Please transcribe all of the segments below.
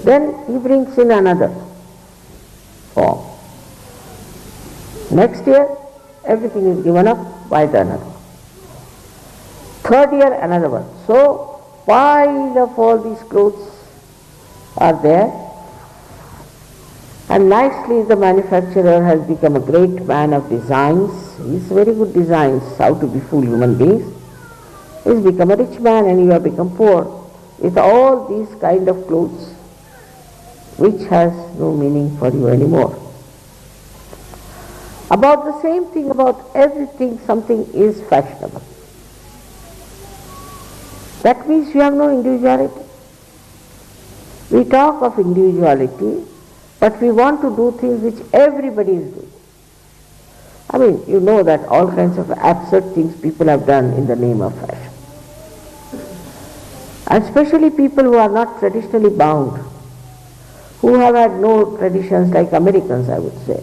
Then he brings in another form. Next year, everything is given up by the another. Third year, another one. So, pile of all these clothes are there. And nicely the manufacturer has become a great man of designs. He's very good designs, how to befool human beings. He's become a rich man and you have become poor with all these kind of clothes which has no meaning for you anymore. About the same thing, about everything, something is fashionable. That means you have no individuality. We talk of individuality, but we want to do things which everybody is doing. I mean, you know that all kinds of absurd things people have done in the name of fashion. And especially people who are not traditionally bound, who have had no traditions like Americans, I would say.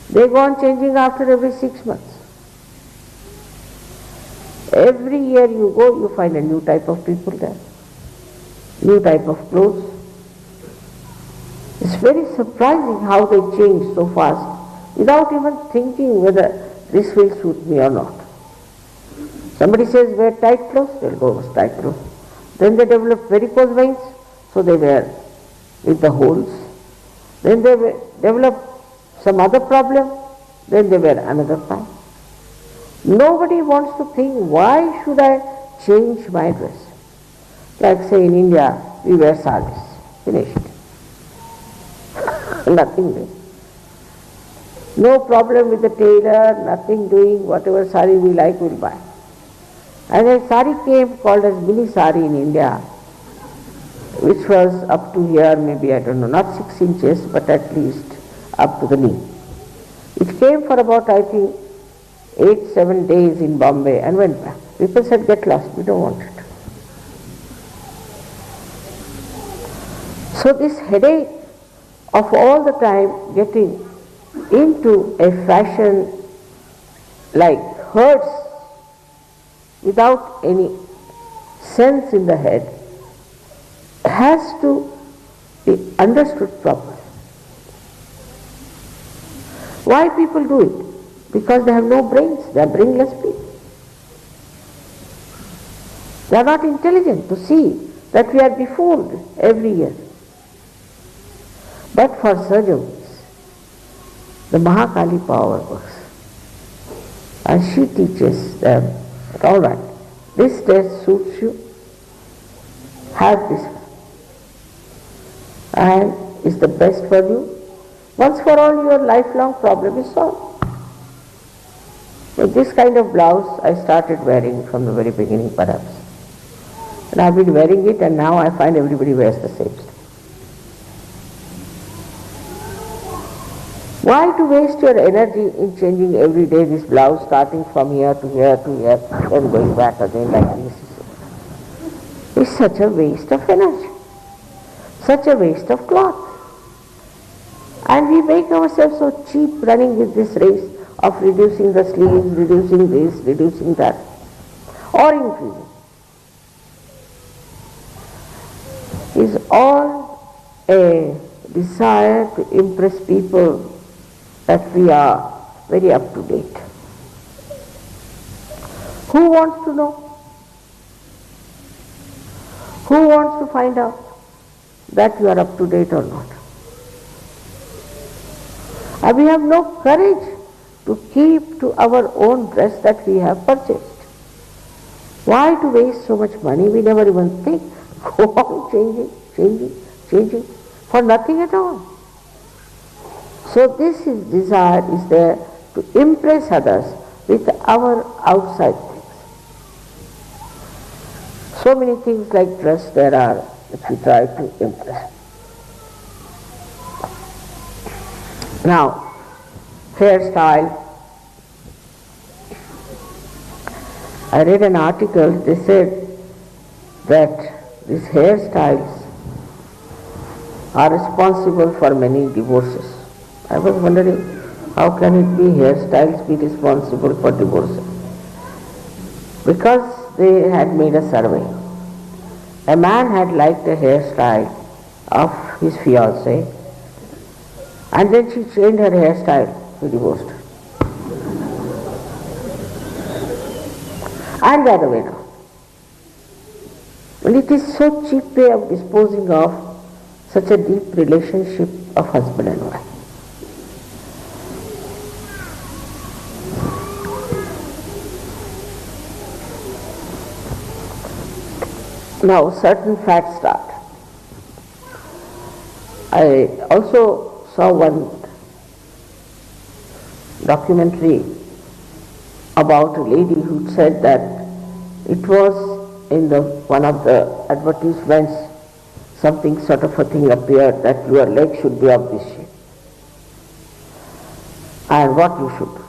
They go on changing after every 6 months. Every year you go, you find a new type of people there, new type of clothes. It's very surprising how they change so fast without even thinking whether this will suit me or not. Somebody says wear tight clothes, they'll go with tight clothes. Then they develop varicose veins, so they wear with the holes. Then they develop some other problem, then they wear another kind. Nobody wants to think, why should I change my dress? Like say in India, we wear saris, finished. Nothing doing. No problem with the tailor, nothing doing, whatever sari we like we'll buy. And a sari came called as mini sari in India, which was up to here, maybe, I don't know, not 6 inches, but at least up to the knee. It came for about, I think, 8-7 days in Bombay and went back. People said, get lost, we don't want it. So this headache of all the time getting into a fashion like herds without any sense in the head has to be understood properly. Why people do it? Because they have no brains, they are brainless people. They are not intelligent to see that we are befooled every year. But for surgeons, the Mahakali power works. And she teaches them, all right, this dress suits you, have this and is the best for you. Once for all your lifelong problem is solved. With this kind of blouse I started wearing from the very beginning perhaps. And I've been wearing it and now I find everybody wears the same stuff. Why to waste your energy in changing every day this blouse, starting from here to here to here and going back again like this? It's such a waste of energy, such a waste of cloth. And we make ourselves so cheap running with this race of reducing the sleeves, reducing this, reducing that, or increasing. Is all a desire to impress people that we are very up to date. Who wants to know? Who wants to find out that you are up to date or not? And we have no courage to keep to our own dress that we have purchased. Why to waste so much money? We never even think. Go on changing for nothing at all. So this desire is there to impress others with our outside things. So many things like dress there are that we try to impress. Now, hairstyle. I read an article, they said that these hairstyles are responsible for many divorces. I was wondering, how can it be hairstyles be responsible for divorces? Because they had made a survey. A man had liked a hairstyle of his fiancée, and then she changed her hairstyle, he divorced her. And the other way now. And it is so cheap way of disposing of such a deep relationship of husband and wife. Now certain facts start. I also saw one documentary about a lady who said that it was in one of the advertisements, something sort of a thing appeared that your leg should be of this shape and what you should do.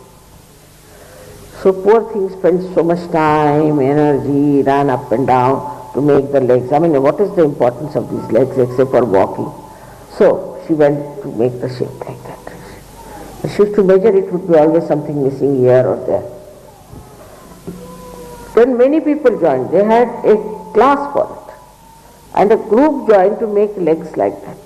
So poor thing spent so much time, energy, ran up and down to make the legs. I mean, what is the importance of these legs except for walking? So she went to make the shape like that. If she used to measure, it would be always something missing here or there. Then many people joined. They had a class for it. And a group joined to make legs like that.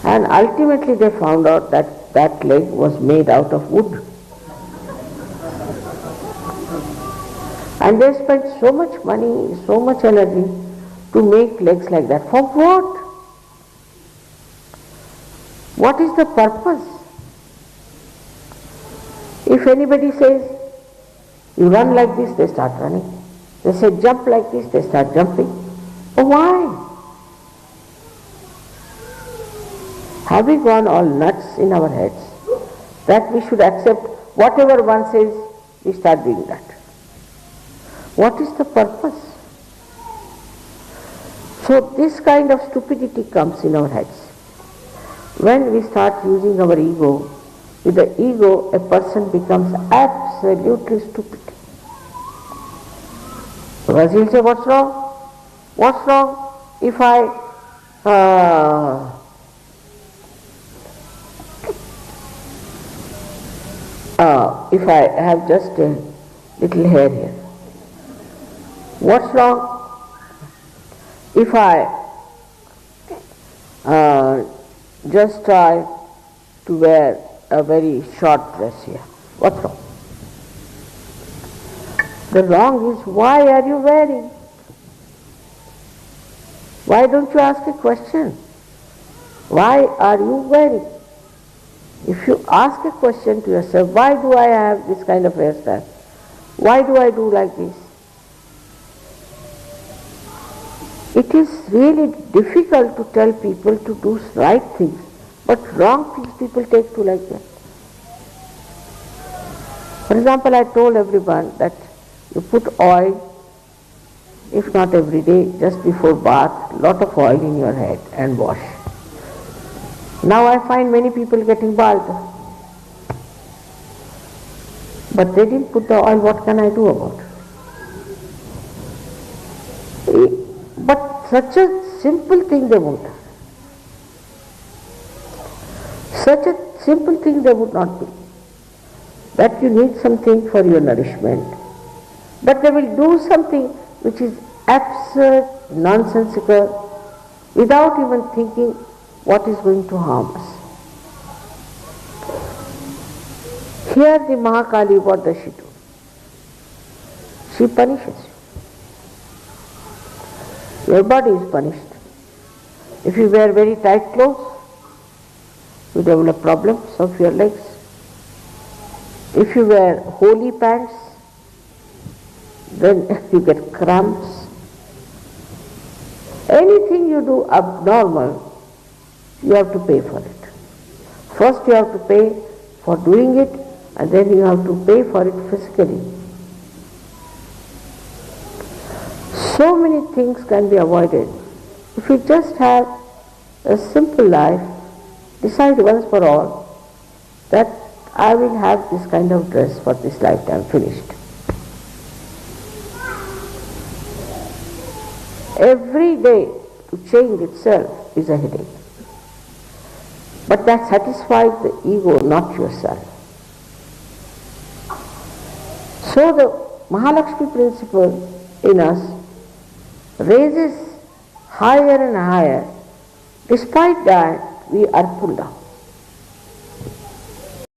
And ultimately they found out that that leg was made out of wood. And they spent so much money, so much energy to make legs like that. For what? What is the purpose? If anybody says, you run like this, they start running. They say jump like this, they start jumping. But why? Have we gone all nuts in our heads that we should accept whatever one says, we start doing that? What is the purpose? So this kind of stupidity comes in our heads. When we start using our ego, with the ego a person becomes absolutely stupid. Because he'll say, what's wrong? What's wrong if I have just a little hair here? What's wrong if I just try to wear a very short dress here? What's wrong? The wrong is, why are you wearing? Why don't you ask a question? Why are you wearing? If you ask a question to yourself, why do I have this kind of hairstyle? Why do I do like this? It is really difficult to tell people to do right things, but wrong things people take to like that. For example, I told everyone that you put oil, if not every day, just before bath, lot of oil in your head and wash. Now I find many people getting bald. But they didn't put the oil, what can I do about it? But such a simple thing they won't have. Such a simple thing they would not do. That you need something for your nourishment. But they will do something which is absurd, nonsensical, without even thinking what is going to harm us. Here the Mahakali, what does she do? She punishes you. Your body is punished. If you wear very tight clothes, you develop problems of your legs. If you wear holey pants, then you get cramps. Anything you do abnormal, you have to pay for it. First you have to pay for doing it, and then you have to pay for it physically. So many things can be avoided if you just have a simple life. Decide once for all that I will have this kind of dress for this lifetime, finished. Every day to change itself is a headache. But that satisfies the ego, not yourself. So the Mahalakshmi principle in us raises higher and higher. Despite that, we are pulled down.